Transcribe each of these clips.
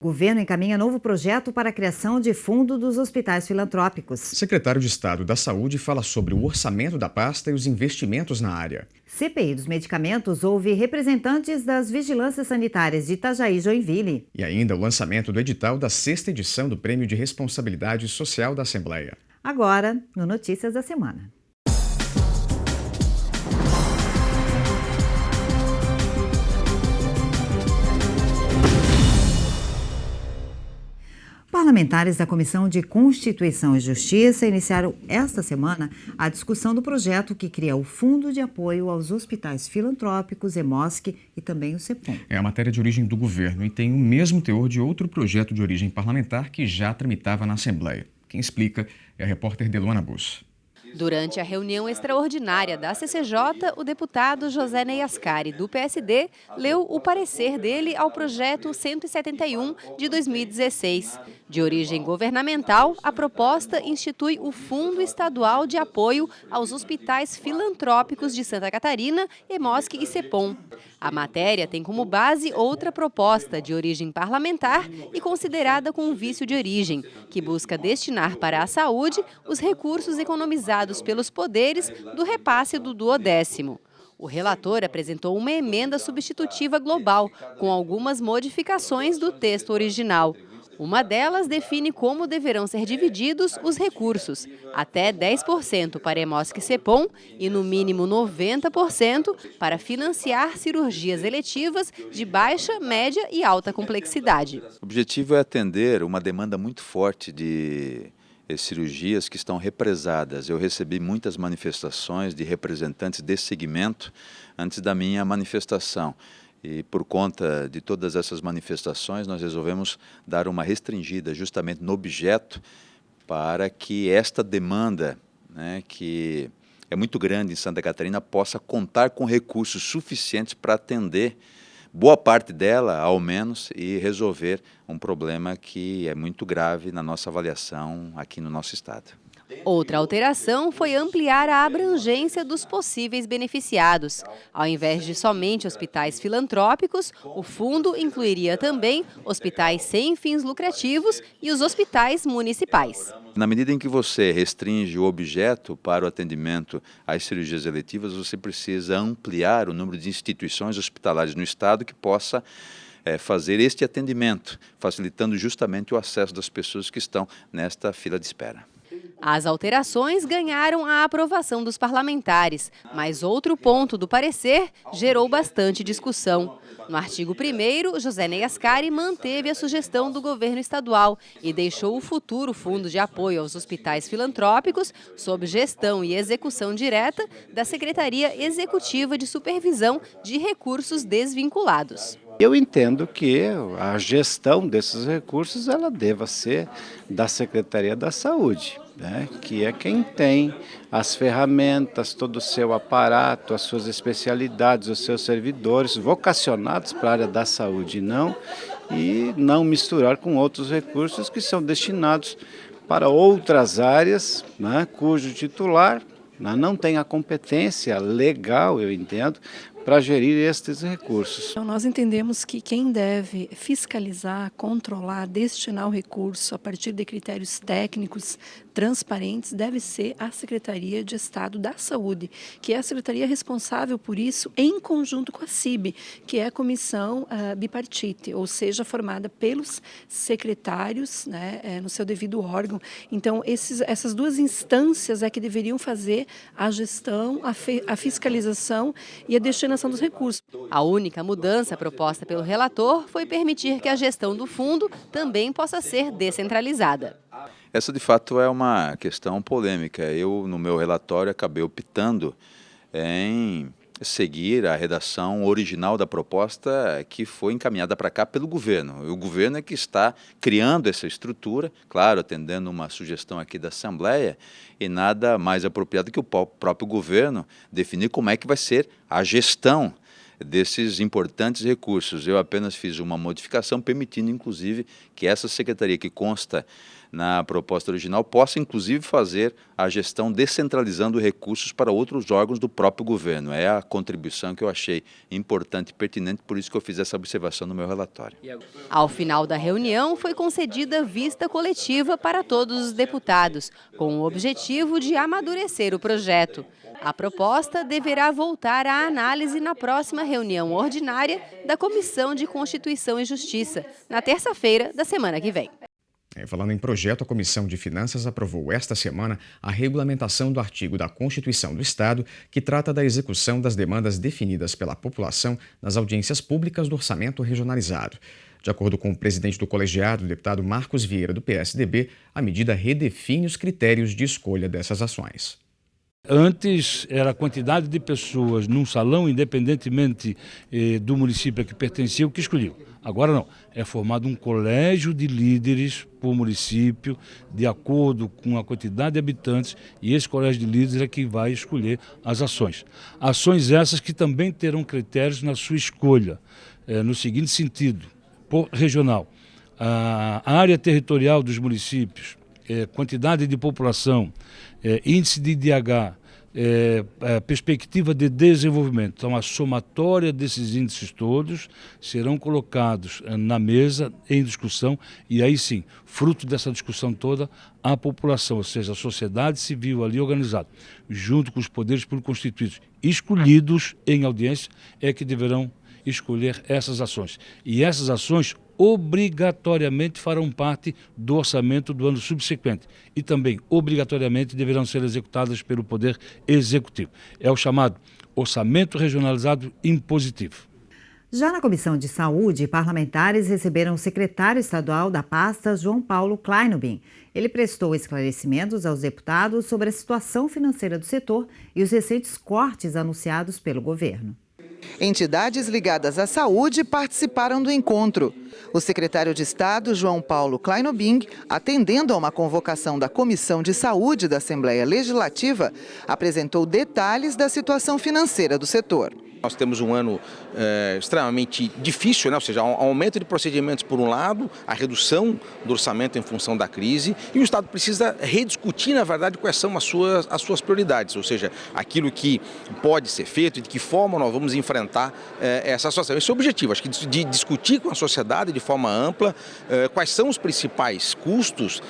O governo encaminha novo projeto para a criação de fundo dos hospitais filantrópicos. O secretário de Estado da Saúde fala sobre o orçamento da pasta e os investimentos na área. CPI dos medicamentos ouve representantes das vigilâncias sanitárias de Itajaí e Joinville. E ainda o lançamento do edital da 6ª edição do Prêmio de Responsabilidade Social da Assembleia. Agora, no Notícias da Semana. Parlamentares da Comissão de Constituição e Justiça iniciaram esta semana a discussão do projeto que cria o Fundo de Apoio aos Hospitais Filantrópicos, EMOSC e também o CEPOM. É a matéria de origem do governo e tem o mesmo teor de outro projeto de origem parlamentar que já tramitava na Assembleia. Quem explica é a repórter Deluana Busso. Durante a reunião extraordinária da CCJ, o deputado José Ney Ascari, do PSD, leu o parecer dele ao projeto 171 de 2016. De origem governamental, a proposta institui o Fundo Estadual de Apoio aos Hospitais Filantrópicos de Santa Catarina, EMOSC e CEPOM. A matéria tem como base outra proposta de origem parlamentar e considerada com um vício de origem, que busca destinar para a saúde os recursos economizados pelos poderes do repasse do 10º. O relator apresentou uma emenda substitutiva global, com algumas modificações do texto original. Uma delas define como deverão ser divididos os recursos, até 10% para EMOSC e CEPOM e no mínimo 90% para financiar cirurgias eletivas de baixa, média e alta complexidade. O objetivo é atender uma demanda muito forte de cirurgias que estão represadas. Eu recebi muitas manifestações de representantes desse segmento antes da minha manifestação. E por conta de todas essas manifestações, nós resolvemos dar uma restringida justamente no objeto para que esta demanda, que é muito grande em Santa Catarina, possa contar com recursos suficientes para atender boa parte dela, ao menos, e resolver um problema que é muito grave na nossa avaliação aqui no nosso estado. Outra alteração foi ampliar a abrangência dos possíveis beneficiados. Ao invés de somente hospitais filantrópicos, o fundo incluiria também hospitais sem fins lucrativos e os hospitais municipais. Na medida em que você restringe o objeto para o atendimento às cirurgias eletivas, você precisa ampliar o número de instituições hospitalares no estado que possa fazer este atendimento, facilitando justamente o acesso das pessoas que estão nesta fila de espera. As alterações ganharam a aprovação dos parlamentares, mas outro ponto do parecer gerou bastante discussão. No artigo 1º, José Ney Ascari manteve a sugestão do governo estadual e deixou o futuro Fundo de Apoio aos Hospitais Filantrópicos sob gestão e execução direta da Secretaria Executiva de Supervisão de Recursos Desvinculados. Eu entendo que a gestão desses recursos ela deva ser da Secretaria da Saúde, que é quem tem as ferramentas, todo o seu aparato, as suas especialidades, os seus servidores vocacionados para a área da saúde, e não misturar com outros recursos que são destinados para outras áreas, cujo titular não tem a competência legal, eu entendo, para gerir estes recursos. Então, nós entendemos que quem deve fiscalizar, controlar, destinar o recurso a partir de critérios técnicos transparentes deve ser a Secretaria de Estado da Saúde, que é a secretaria responsável por isso em conjunto com a CIB, que é a comissão bipartite, ou seja, formada pelos secretários no seu devido órgão. Então, essas duas instâncias é que deveriam fazer a gestão, a fiscalização e a destinação dos recursos. A única mudança proposta pelo relator foi permitir que a gestão do fundo também possa ser descentralizada. Essa, de fato, é uma questão polêmica. Eu, no meu relatório, acabei optando em seguir a redação original da proposta que foi encaminhada para cá pelo governo. O governo é que está criando essa estrutura, claro, atendendo uma sugestão aqui da Assembleia, e nada mais apropriado que o próprio governo definir como é que vai ser a gestão desses importantes recursos. Eu apenas fiz uma modificação permitindo, inclusive, que essa secretaria que consta na proposta original possa, inclusive, fazer a gestão descentralizando recursos para outros órgãos do próprio governo. É a contribuição que eu achei importante e pertinente, por isso que eu fiz essa observação no meu relatório. Ao final da reunião, foi concedida vista coletiva para todos os deputados, com o objetivo de amadurecer o projeto. A proposta deverá voltar à análise na próxima reunião ordinária da Comissão de Constituição e Justiça, na terça-feira da semana que vem. Falando em projeto, a Comissão de Finanças aprovou esta semana a regulamentação do artigo da Constituição do Estado que trata da execução das demandas definidas pela população nas audiências públicas do orçamento regionalizado. De acordo com o presidente do colegiado, o deputado Marcos Vieira, do PSDB, a medida redefine os critérios de escolha dessas ações. Antes era a quantidade de pessoas num salão, independentemente do município a que pertencia, o que escolhiam. Agora não, é formado um colégio de líderes por município, de acordo com a quantidade de habitantes, e esse colégio de líderes é que vai escolher as ações. Ações essas que também terão critérios na sua escolha, no seguinte sentido: por regional, a área territorial dos municípios, quantidade de população, índice de IDH, perspectiva de desenvolvimento. Então, a somatória desses índices todos serão colocados na mesa em discussão e aí sim, fruto dessa discussão toda, a população, ou seja, a sociedade civil ali organizada, junto com os poderes públicos constituídos, escolhidos em audiência, é que deverão escolher essas ações. E essas ações obrigatoriamente farão parte do orçamento do ano subsequente e também obrigatoriamente deverão ser executadas pelo Poder Executivo. É o chamado orçamento regionalizado impositivo. Já na Comissão de Saúde, parlamentares receberam o secretário estadual da pasta, João Paulo Kleinobin. Ele prestou esclarecimentos aos deputados sobre a situação financeira do setor e os recentes cortes anunciados pelo governo. Entidades ligadas à saúde participaram do encontro. O secretário de Estado, João Paulo Kleinobin, atendendo a uma convocação da Comissão de Saúde da Assembleia Legislativa, apresentou detalhes da situação financeira do setor. Nós temos um ano extremamente difícil, né? Ou seja, um aumento de procedimentos por um lado, a redução do orçamento em função da crise, e o Estado precisa rediscutir, na verdade, quais são as suas prioridades, ou seja, aquilo que pode ser feito e de que forma nós vamos enfrentar essa situação. Esse é o objetivo, acho que de discutir com a sociedade de forma ampla quais são os principais custos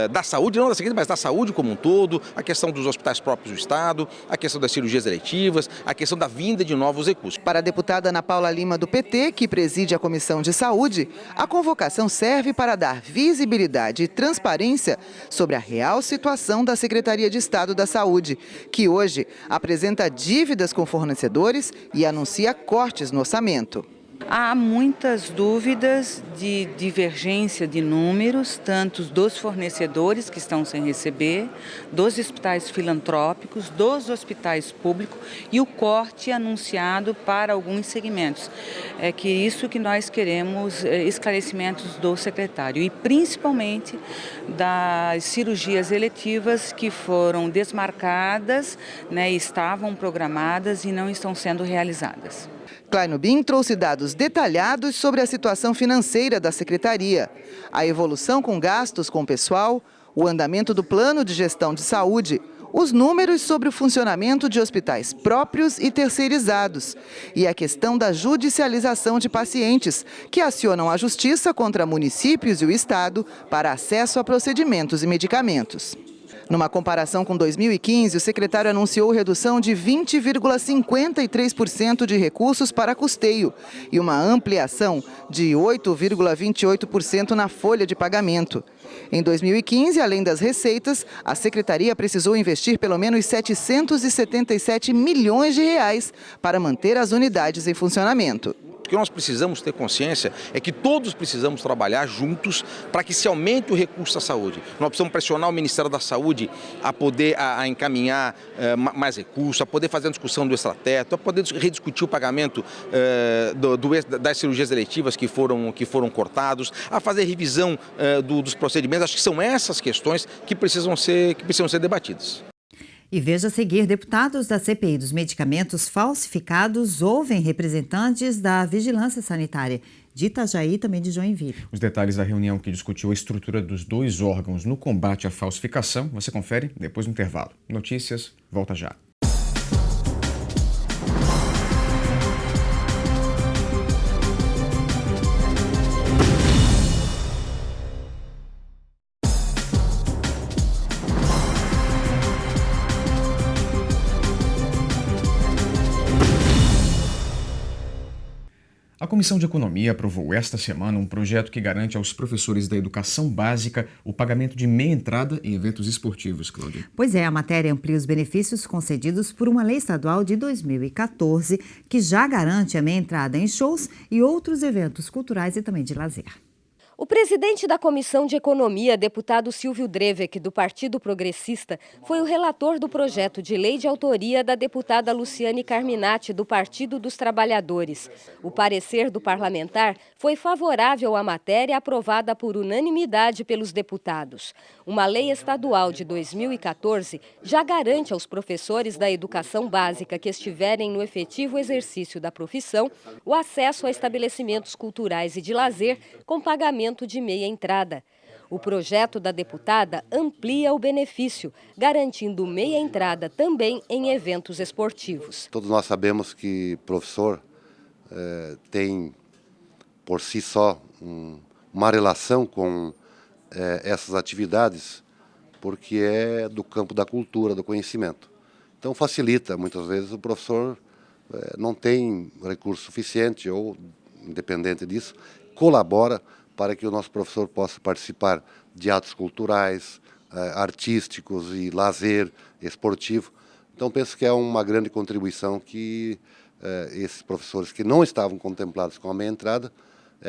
da saúde, não da Secretaria, mas da saúde como um todo, a questão dos hospitais próprios do Estado, a questão das cirurgias eletivas, a questão da vinda de novos recursos. Para a deputada Ana Paula Lima, do PT, que preside a Comissão de Saúde, a convocação serve para dar visibilidade e transparência sobre a real situação da Secretaria de Estado da Saúde, que hoje apresenta dívidas com fornecedores e anuncia cortes no orçamento. Há muitas dúvidas de divergência de números, tanto dos fornecedores que estão sem receber, dos hospitais filantrópicos, dos hospitais públicos e o corte anunciado para alguns segmentos. É que isso que nós queremos esclarecimentos do secretário e principalmente das cirurgias eletivas que foram desmarcadas, né, estavam programadas e não estão sendo realizadas. Kleinobin trouxe dados detalhados sobre a situação financeira da Secretaria, a evolução com gastos com pessoal, o andamento do plano de gestão de saúde, os números sobre o funcionamento de hospitais próprios e terceirizados e a questão da judicialização de pacientes que acionam a Justiça contra municípios e o Estado para acesso a procedimentos e medicamentos. Numa comparação com 2015, o secretário anunciou redução de 20,53% de recursos para custeio e uma ampliação de 8,28% na folha de pagamento. Em 2015, além das receitas, a secretaria precisou investir pelo menos 777 milhões de reais para manter as unidades em funcionamento. O que nós precisamos ter consciência é que todos precisamos trabalhar juntos para que se aumente o recurso à saúde. Nós precisamos pressionar o Ministério da Saúde a poder encaminhar mais recursos, a poder fazer a discussão do extrateto, a poder rediscutir o pagamento das cirurgias eletivas que foram cortados, a fazer revisão dos procedimentos. Acho que são essas questões que precisam ser debatidas. E veja a seguir, deputados da CPI dos medicamentos falsificados ouvem representantes da Vigilância Sanitária de Itajaí e também de Joinville. Os detalhes da reunião que discutiu a estrutura dos dois órgãos no combate à falsificação, você confere depois do intervalo. Notícias, volta já. A Comissão de Economia aprovou esta semana um projeto que garante aos professores da educação básica o pagamento de meia entrada em eventos esportivos, Cláudia. Pois é, a matéria amplia os benefícios concedidos por uma lei estadual de 2014, que já garante a meia entrada em shows e outros eventos culturais e também de lazer. O presidente da Comissão de Economia, deputado Silvio Drevec, do Partido Progressista, foi o relator do projeto de lei de autoria da deputada Luciane Carminati, do Partido dos Trabalhadores. O parecer do parlamentar foi favorável à matéria aprovada por unanimidade pelos deputados. Uma lei estadual de 2014 já garante aos professores da educação básica que estiverem no efetivo exercício da profissão o acesso a estabelecimentos culturais e de lazer com pagamento de meia entrada. O projeto da deputada amplia o benefício, garantindo meia entrada também em eventos esportivos. Todos nós sabemos que professor tem por si só uma relação com essas atividades, porque é do campo da cultura, do conhecimento. Então facilita, muitas vezes o professor não tem recurso suficiente ou, independente disso, colabora para que o nosso professor possa participar de atos culturais, artísticos e lazer esportivo. Então, penso que é uma grande contribuição que esses professores que não estavam contemplados com a meia entrada,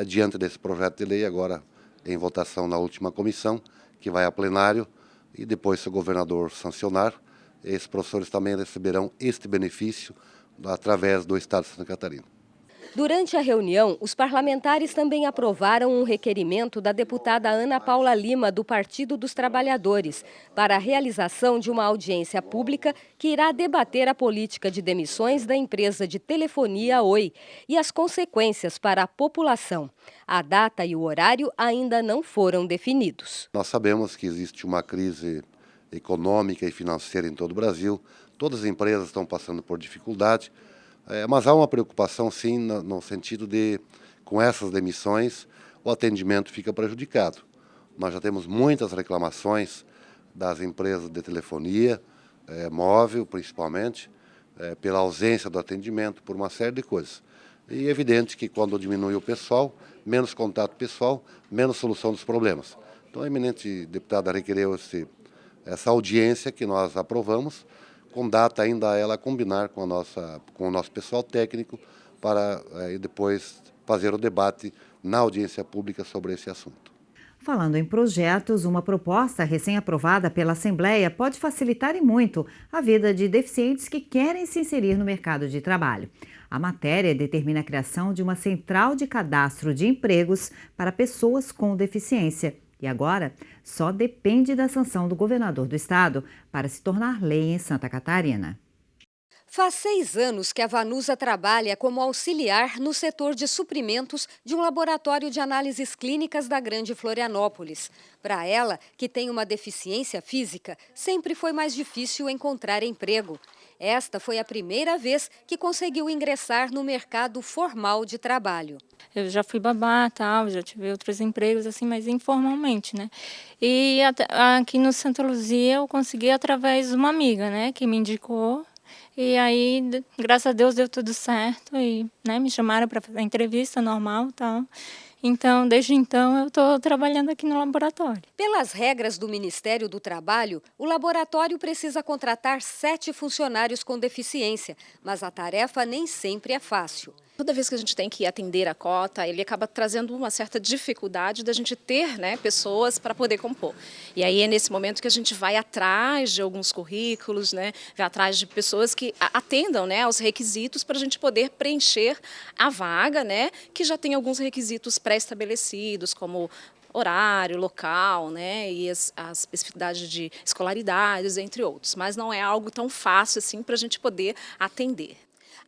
diante desse projeto de lei, agora em votação na última comissão, que vai a plenário, e depois, se o governador sancionar, esses professores também receberão este benefício através do Estado de Santa Catarina. Durante a reunião, os parlamentares também aprovaram um requerimento da deputada Ana Paula Lima, do Partido dos Trabalhadores, para a realização de uma audiência pública que irá debater a política de demissões da empresa de telefonia Oi e as consequências para a população. A data e o horário ainda não foram definidos. Nós sabemos que existe uma crise econômica e financeira em todo o Brasil, todas as empresas estão passando por dificuldade. Mas há uma preocupação, sim, no sentido de, com essas demissões, o atendimento fica prejudicado. Nós já temos muitas reclamações das empresas de telefonia, móvel principalmente, pela ausência do atendimento, por uma série de coisas. E é evidente que quando diminui o pessoal, menos contato pessoal, menos solução dos problemas. Então a eminente deputada requereu essa audiência que nós aprovamos, com data ainda ela combinar com o nosso pessoal técnico para depois fazer o debate na audiência pública sobre esse assunto. Falando em projetos, uma proposta recém-aprovada pela Assembleia pode facilitar e muito a vida de deficientes que querem se inserir no mercado de trabalho. A matéria determina a criação de uma central de cadastro de empregos para pessoas com deficiência. E agora, só depende da sanção do governador do estado para se tornar lei em Santa Catarina. Faz 6 anos que a Vanusa trabalha como auxiliar no setor de suprimentos de um laboratório de análises clínicas da Grande Florianópolis. Para ela, que tem uma deficiência física, sempre foi mais difícil encontrar emprego. Esta foi a primeira vez que conseguiu ingressar no mercado formal de trabalho. Eu já fui babá, tal, já tive outros empregos, assim, mas informalmente, né? E aqui no Santa Luzia eu consegui através de uma amiga, né, que me indicou. E aí, graças a Deus, deu tudo certo e, né, me chamaram para fazer a entrevista normal e tal. Então, desde então, eu estou trabalhando aqui no laboratório. Pelas regras do Ministério do Trabalho, o laboratório precisa contratar 7 funcionários com deficiência, mas a tarefa nem sempre é fácil. Toda vez que a gente tem que atender a cota, ele acaba trazendo uma certa dificuldade da gente ter, né, pessoas para poder compor. E aí é nesse momento que a gente vai atrás de alguns currículos, né, vai atrás de pessoas que atendam, né, aos requisitos para a gente poder preencher a vaga, né, que já tem alguns requisitos pré-estabelecidos, como horário, local, né, e as especificidades de escolaridades, entre outros. Mas não é algo tão fácil assim para a gente poder atender.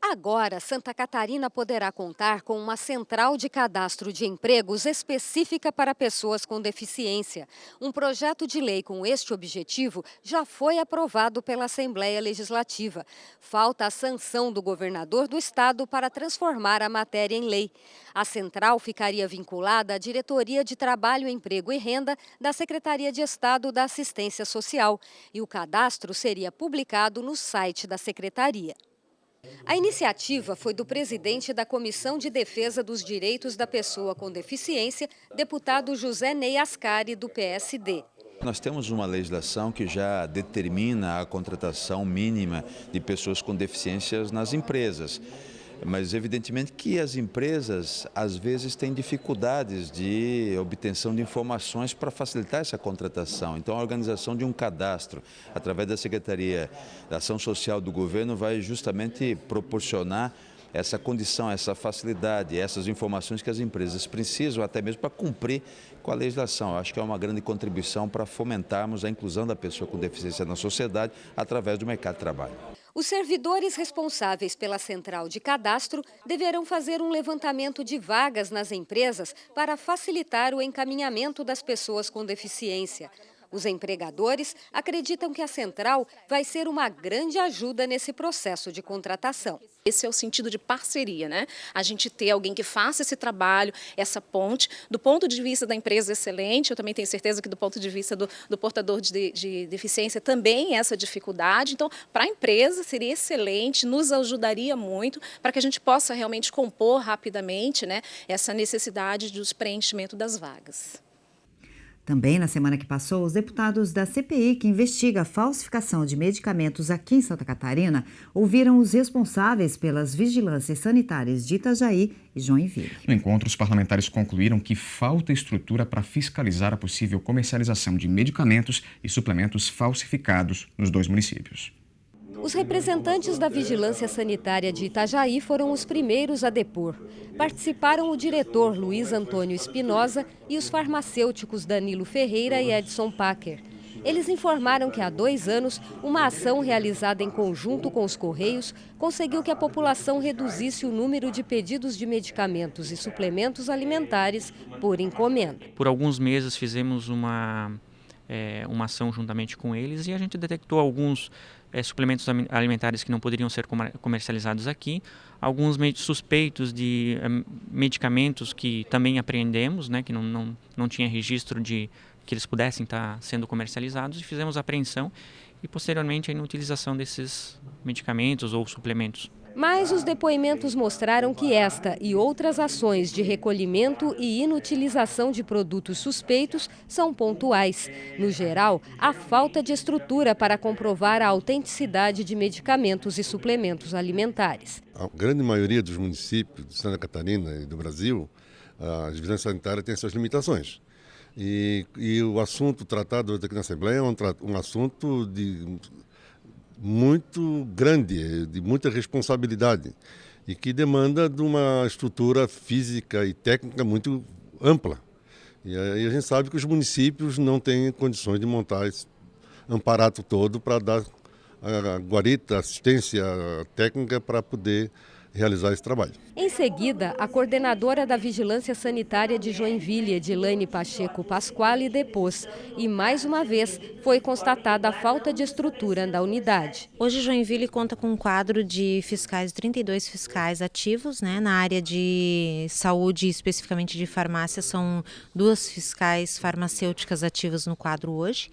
Agora, Santa Catarina poderá contar com uma central de cadastro de empregos específica para pessoas com deficiência. Um projeto de lei com este objetivo já foi aprovado pela Assembleia Legislativa. Falta a sanção do governador do estado para transformar a matéria em lei. A central ficaria vinculada à Diretoria de Trabalho, Emprego e Renda da Secretaria de Estado da Assistência Social e o cadastro seria publicado no site da Secretaria. A iniciativa foi do presidente da Comissão de Defesa dos Direitos da Pessoa com Deficiência, deputado José Ney Ascari, do PSD. Nós temos uma legislação que já determina a contratação mínima de pessoas com deficiências nas empresas. Mas evidentemente que as empresas às vezes têm dificuldades de obtenção de informações para facilitar essa contratação. Então a organização de um cadastro através da Secretaria da Ação Social do Governo vai justamente proporcionar essa condição, essa facilidade, essas informações que as empresas precisam até mesmo para cumprir com a legislação. Eu acho que é uma grande contribuição para fomentarmos a inclusão da pessoa com deficiência na sociedade através do mercado de trabalho. Os servidores responsáveis pela central de cadastro deverão fazer um levantamento de vagas nas empresas para facilitar o encaminhamento das pessoas com deficiência. Os empregadores acreditam que a central vai ser uma grande ajuda nesse processo de contratação. Esse é o sentido de parceria, né? A gente ter alguém que faça esse trabalho, essa ponte. Do ponto de vista da empresa, excelente. Eu também tenho certeza que do ponto de vista do portador de deficiência também essa dificuldade. Então, para a empresa seria excelente, nos ajudaria muito para que a gente possa realmente compor rapidamente, né, essa necessidade dos preenchimento das vagas. Também na semana que passou, os deputados da CPI, que investiga a falsificação de medicamentos aqui em Santa Catarina, ouviram os responsáveis pelas vigilâncias sanitárias de Itajaí e Joinville. No encontro, os parlamentares concluíram que falta estrutura para fiscalizar a possível comercialização de medicamentos e suplementos falsificados nos dois municípios. Os representantes da Vigilância Sanitária de Itajaí foram os primeiros a depor. Participaram o diretor Luiz Antônio Espinosa e os farmacêuticos Danilo Ferreira e Edson Packer. Eles informaram que há 2 anos, uma ação realizada em conjunto com os Correios conseguiu que a população reduzisse o número de pedidos de medicamentos e suplementos alimentares por encomenda. Por alguns meses fizemos uma ação juntamente com eles e a gente detectou alguns suplementos alimentares que não poderiam ser comercializados aqui, alguns suspeitos de medicamentos que também apreendemos, né, que não tinha registro de que eles pudessem estar sendo comercializados, e fizemos a apreensão e posteriormente a inutilização desses medicamentos ou suplementos. Mas os depoimentos mostraram que esta e outras ações de recolhimento e inutilização de produtos suspeitos são pontuais. No geral, há falta de estrutura para comprovar a autenticidade de medicamentos e suplementos alimentares. A grande maioria dos municípios de Santa Catarina e do Brasil, a vigilância sanitária tem suas limitações. E o assunto tratado aqui na Assembleia é um assunto muito grande, de muita responsabilidade e que demanda de uma estrutura física e técnica muito ampla. E aí a gente sabe que os municípios não têm condições de montar esse amparato todo para dar a guarita, assistência técnica para poder realizar esse trabalho. Em seguida, a coordenadora da Vigilância Sanitária de Joinville, Edilane Pacheco Pasquale, depôs e, mais uma vez, foi constatada a falta de estrutura da unidade. Hoje, Joinville conta com um quadro de fiscais, 32 fiscais ativos, né? Na área de saúde, especificamente de farmácia, são 2 fiscais farmacêuticas ativas no quadro hoje.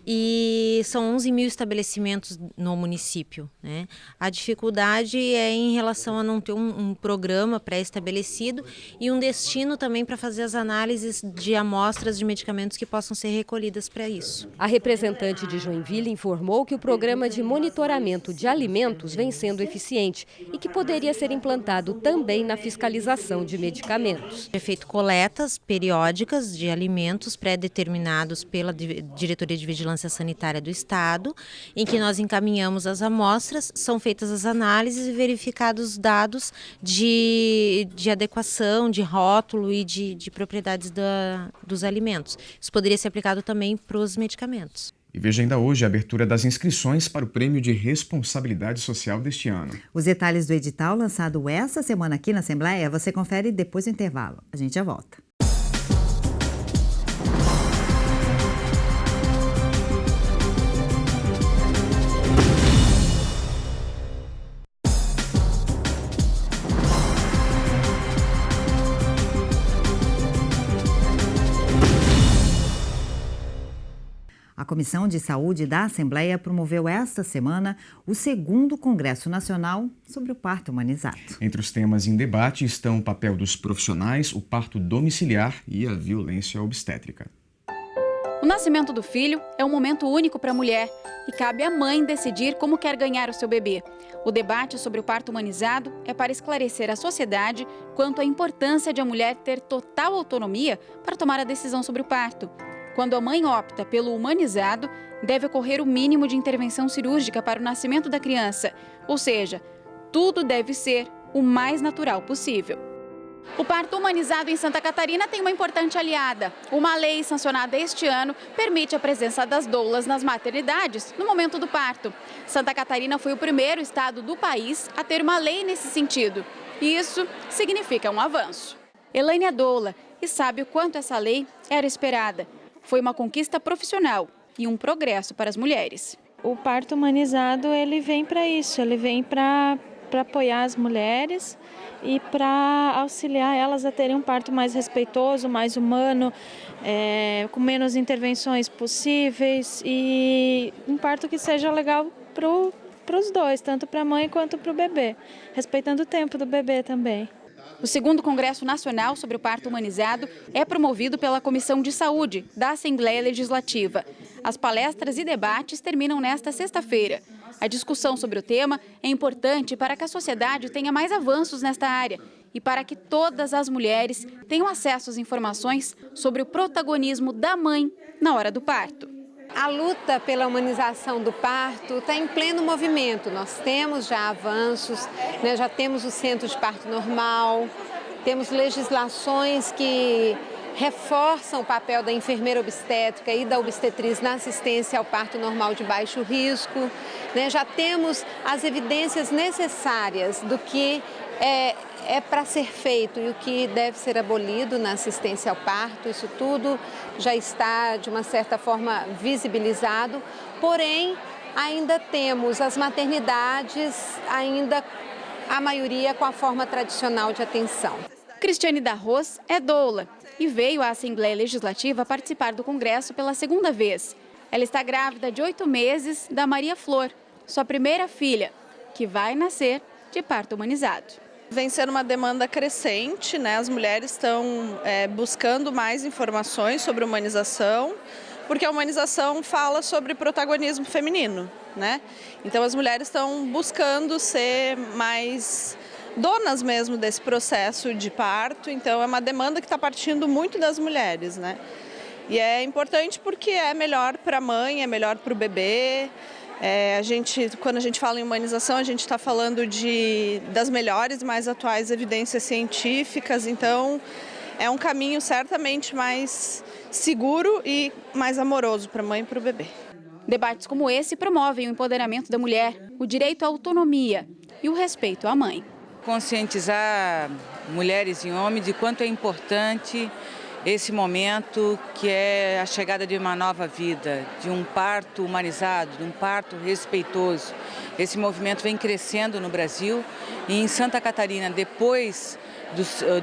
E são 11 mil estabelecimentos no município, né? A dificuldade é em relação a não ter um programa pré-estabelecido e um destino também para fazer as análises de amostras de medicamentos que possam ser recolhidas para isso. A representante de Joinville informou que o programa de monitoramento de alimentos vem sendo eficiente e que poderia ser implantado também na fiscalização de medicamentos. É feito coletas periódicas de alimentos pré-determinados pela Diretoria de Vigilância Sanitária do Estado, em que nós encaminhamos as amostras, são feitas as análises e verificados os dados adequados de adequação, de rótulo e de propriedades dos alimentos. Isso poderia ser aplicado também para os medicamentos. E veja ainda hoje a abertura das inscrições para o Prêmio de Responsabilidade Social deste ano. Os detalhes do edital lançado essa semana aqui na Assembleia você confere depois do intervalo. A gente já volta. A Comissão de Saúde da Assembleia promoveu esta semana o 2º Congresso Nacional sobre o Parto Humanizado. Entre os temas em debate estão o papel dos profissionais, o parto domiciliar e a violência obstétrica. O nascimento do filho é um momento único para a mulher e cabe à mãe decidir como quer ganhar o seu bebê. O debate sobre o parto humanizado é para esclarecer a sociedade quanto à importância de a mulher ter total autonomia para tomar a decisão sobre o parto. Quando a mãe opta pelo humanizado, deve ocorrer o mínimo de intervenção cirúrgica para o nascimento da criança, ou seja, tudo deve ser o mais natural possível. O parto humanizado em Santa Catarina tem uma importante aliada. Uma lei sancionada este ano permite a presença das doulas nas maternidades no momento do parto. Santa Catarina foi o primeiro estado do país a ter uma lei nesse sentido. E isso significa um avanço. Elaine é doula e sabe o quanto essa lei era esperada. Foi uma conquista profissional e um progresso para as mulheres. O parto humanizado ele vem para isso, ele vem para apoiar as mulheres e para auxiliar elas a terem um parto mais respeitoso, mais humano, com menos intervenções possíveis e um parto que seja legal para os dois, tanto para a mãe quanto para o bebê, respeitando o tempo do bebê também. O 2º Congresso Nacional sobre o Parto Humanizado é promovido pela Comissão de Saúde da Assembleia Legislativa. As palestras e debates terminam nesta sexta-feira. A discussão sobre o tema é importante para que a sociedade tenha mais avanços nesta área e para que todas as mulheres tenham acesso às informações sobre o protagonismo da mãe na hora do parto. A luta pela humanização do parto está em pleno movimento. Nós temos já avanços, né? Já temos o centro de parto normal, temos legislações que reforçam o papel da enfermeira obstétrica e da obstetriz na assistência ao parto normal de baixo risco, né? Já temos as evidências necessárias do que é para ser feito e o que deve ser abolido na assistência ao parto. Isso tudo já está, de uma certa forma, visibilizado, porém, ainda temos as maternidades, ainda a maioria com a forma tradicional de atenção. Cristiane D'Arroz é doula e veio à Assembleia Legislativa participar do Congresso pela 2ª vez. Ela está grávida de 8 meses da Maria Flor, sua primeira filha, que vai nascer de parto humanizado. Vem sendo uma demanda crescente, né? As mulheres estão buscando mais informações sobre humanização, porque a humanização fala sobre protagonismo feminino, né? Então as mulheres estão buscando ser mais donas mesmo desse processo de parto, então é uma demanda que está partindo muito das mulheres, né? E é importante porque é melhor para a mãe, é melhor para o bebê. Quando a gente fala em humanização, a gente está falando das melhores, mais atuais evidências científicas, então é um caminho certamente mais seguro e mais amoroso para a mãe e para o bebê. Debates como esse promovem o empoderamento da mulher, o direito à autonomia e o respeito à mãe. Conscientizar mulheres e homens de quanto é importante esse momento que é a chegada de uma nova vida, de um parto humanizado, de um parto respeitoso. Esse movimento vem crescendo no Brasil e em Santa Catarina, depois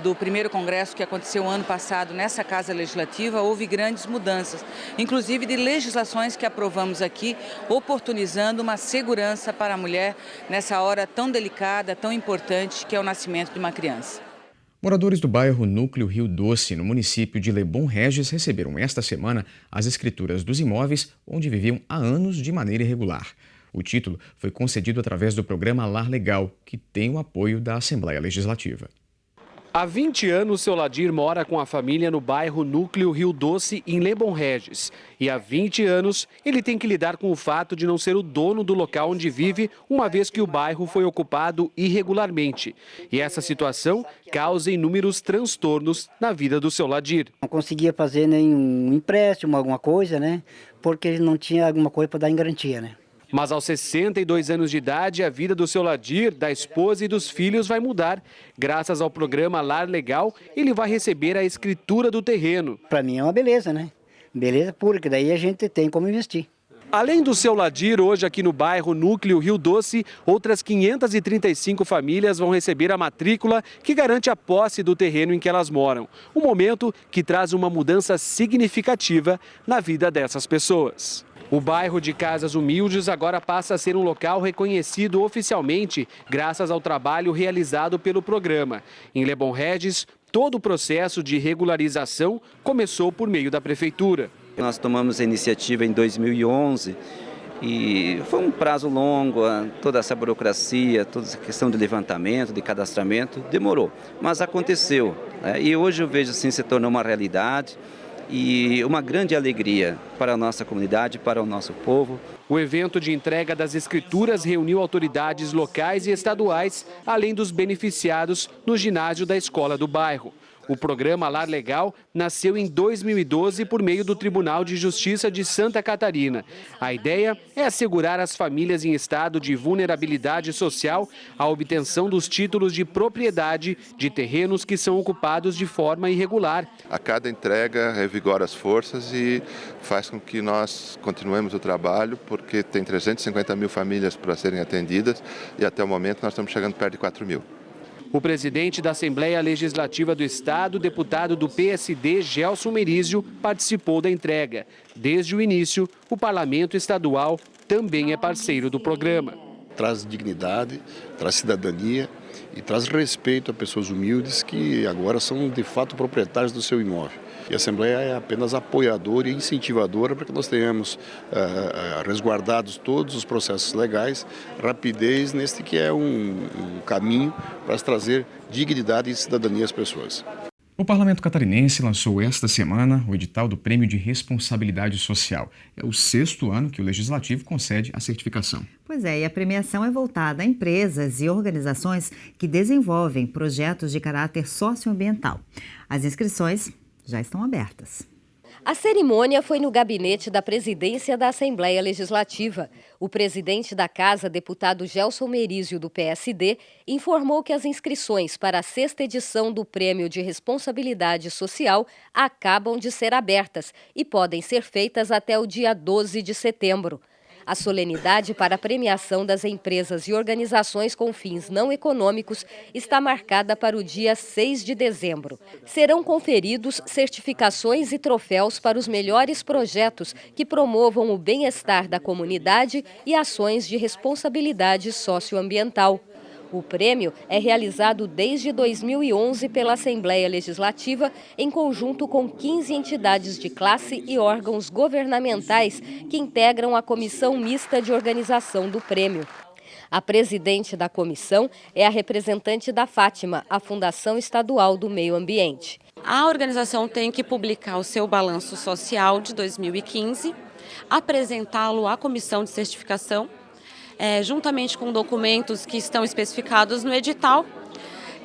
do primeiro congresso que aconteceu ano passado nessa Casa Legislativa, houve grandes mudanças, inclusive de legislações que aprovamos aqui, oportunizando uma segurança para a mulher nessa hora tão delicada, tão importante, que é o nascimento de uma criança. Moradores do bairro Núcleo Rio Doce, no município de Lebon Regis, receberam esta semana as escrituras dos imóveis onde viviam há anos de maneira irregular. O título foi concedido através do programa Lar Legal, que tem o apoio da Assembleia Legislativa. Há 20 anos, seu Ladir mora com a família no bairro Núcleo Rio Doce, em Lebon Regis. E há 20 anos, ele tem que lidar com o fato de não ser o dono do local onde vive, uma vez que o bairro foi ocupado irregularmente. E essa situação causa inúmeros transtornos na vida do seu Ladir. Não conseguia fazer nenhum empréstimo, alguma coisa, né? Porque ele não tinha alguma coisa para dar em garantia, né? Mas aos 62 anos de idade, a vida do seu Ladir, da esposa e dos filhos vai mudar. Graças ao programa Lar Legal, ele vai receber a escritura do terreno. Para mim é uma beleza, né? Beleza pura, que daí a gente tem como investir. Além do seu Ladir, hoje aqui no bairro Núcleo Rio Doce, outras 535 famílias vão receber a matrícula que garante a posse do terreno em que elas moram. Um momento que traz uma mudança significativa na vida dessas pessoas. O bairro de Casas Humildes agora passa a ser um local reconhecido oficialmente graças ao trabalho realizado pelo programa. Em Lebon Regis, todo o processo de regularização começou por meio da prefeitura. Nós tomamos a iniciativa em 2011 e foi um prazo longo, toda essa burocracia, toda essa questão de levantamento, de cadastramento, demorou. Mas aconteceu, né? E hoje eu vejo assim se tornou uma realidade. E uma grande alegria para a nossa comunidade, para o nosso povo. O evento de entrega das escrituras reuniu autoridades locais e estaduais, além dos beneficiados no ginásio da escola do bairro. O programa Lar Legal nasceu em 2012 por meio do Tribunal de Justiça de Santa Catarina. A ideia é assegurar às famílias em estado de vulnerabilidade social a obtenção dos títulos de propriedade de terrenos que são ocupados de forma irregular. A cada entrega revigora as forças e faz com que nós continuemos o trabalho, porque tem 350 mil famílias para serem atendidas e até o momento nós estamos chegando perto de 4 mil. O presidente da Assembleia Legislativa do Estado, deputado do PSD, Gelson Merizio, participou da entrega. Desde o início, o Parlamento Estadual também é parceiro do programa. Traz dignidade, traz cidadania e traz respeito a pessoas humildes que agora são, de fato, proprietários do seu imóvel. E a Assembleia é apenas apoiadora e incentivadora para que nós tenhamos resguardados todos os processos legais, rapidez neste que é um caminho para trazer dignidade e cidadania às pessoas. O Parlamento Catarinense lançou esta semana o edital do Prêmio de Responsabilidade Social. É o 6º ano que o Legislativo concede a certificação. Pois é, e a premiação é voltada a empresas e organizações que desenvolvem projetos de caráter socioambiental. As inscrições já estão abertas. A cerimônia foi no gabinete da presidência da Assembleia Legislativa. O presidente da Casa, deputado Gelson Merizio, do PSD, informou que as inscrições para a 6ª edição do Prêmio de Responsabilidade Social acabam de ser abertas e podem ser feitas até o dia 12 de setembro. A solenidade para a premiação das empresas e organizações com fins não econômicos está marcada para o dia 6 de dezembro. Serão conferidos certificações e troféus para os melhores projetos que promovam o bem-estar da comunidade e ações de responsabilidade socioambiental. O prêmio é realizado desde 2011 pela Assembleia Legislativa, em conjunto com 15 entidades de classe e órgãos governamentais que integram a Comissão Mista de Organização do Prêmio. A presidente da comissão é a representante da Fátima, a Fundação Estadual do Meio Ambiente. A organização tem que publicar o seu balanço social de 2015, apresentá-lo à comissão de certificação, juntamente com documentos que estão especificados no edital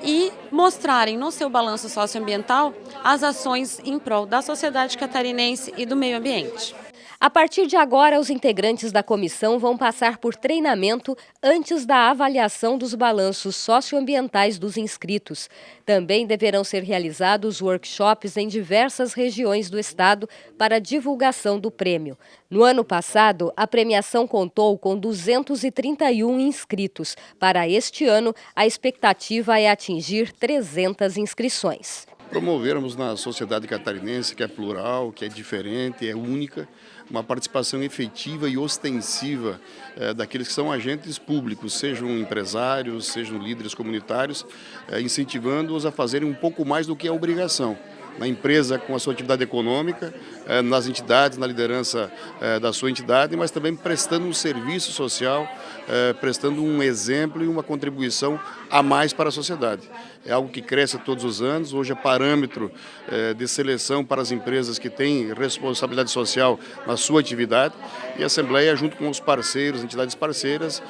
e mostrarem no seu balanço socioambiental as ações em prol da sociedade catarinense e do meio ambiente. A partir de agora, os integrantes da comissão vão passar por treinamento antes da avaliação dos balanços socioambientais dos inscritos. Também deverão ser realizados workshops em diversas regiões do estado para divulgação do prêmio. No ano passado, a premiação contou com 231 inscritos. Para este ano, a expectativa é atingir 300 inscrições. Promovermos na sociedade catarinense, que é plural, que é diferente, é única, uma participação efetiva e ostensiva daqueles que são agentes públicos, sejam empresários, sejam líderes comunitários, incentivando-os a fazerem um pouco mais do que é obrigação. Na empresa com a sua atividade econômica, nas entidades, na liderança da sua entidade, mas também prestando um serviço social prestando um exemplo e uma contribuição a mais para a sociedade. É algo que cresce todos os anos, hoje é parâmetro de seleção para as empresas que têm responsabilidade social na sua atividade, e a Assembleia, junto com os parceiros, entidades parceiras,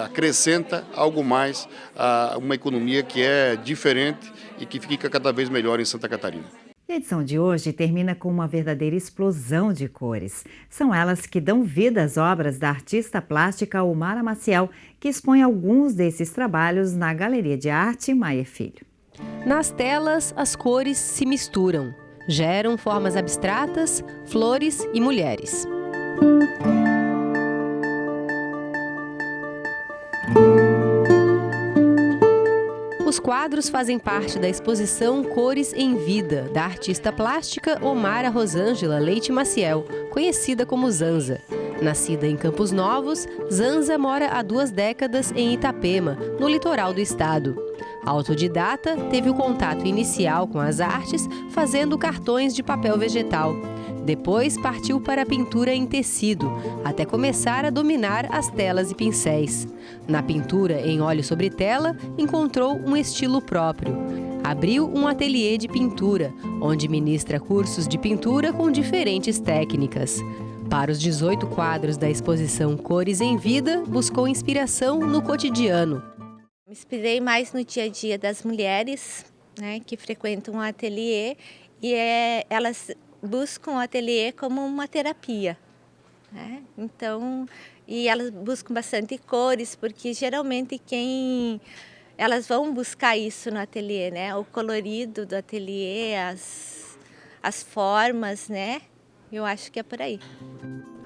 acrescenta algo mais a uma economia que é diferente e que fica cada vez melhor em Santa Catarina. E a edição de hoje termina com uma verdadeira explosão de cores. São elas que dão vida às obras da artista plástica Omara Maciel, que expõe alguns desses trabalhos na Galeria de Arte Maia Filho. Nas telas, as cores se misturam, geram formas abstratas, flores e mulheres. Os quadros fazem parte da exposição Cores em Vida, da artista plástica Omara Rosângela Leite Maciel, conhecida como Zanza. Nascida em Campos Novos, Zanza mora há 2 décadas em Itapema, no litoral do estado. Autodidata, teve o contato inicial com as artes fazendo cartões de papel vegetal. Depois partiu para a pintura em tecido, até começar a dominar as telas e pincéis. Na pintura em óleo sobre tela, encontrou um estilo próprio. Abriu um ateliê de pintura, onde ministra cursos de pintura com diferentes técnicas. Para os 18 quadros da exposição Cores em Vida, buscou inspiração no cotidiano. Me inspirei mais no dia a dia das mulheres, né, que frequentam um ateliê, e elas buscam o ateliê como uma terapia, né? Então, e elas buscam bastante cores, porque geralmente elas vão buscar isso no ateliê, né? O colorido do ateliê, as formas, né? Eu acho que é por aí.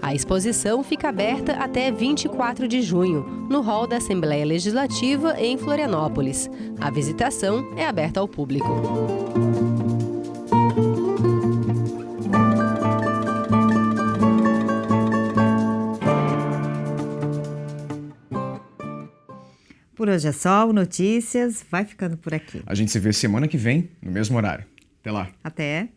A exposição fica aberta até 24 de junho, no hall da Assembleia Legislativa em Florianópolis. A visitação é aberta ao público. Por hoje é só, o Notícias vai ficando por aqui. A gente se vê semana que vem, no mesmo horário. Até lá. Até.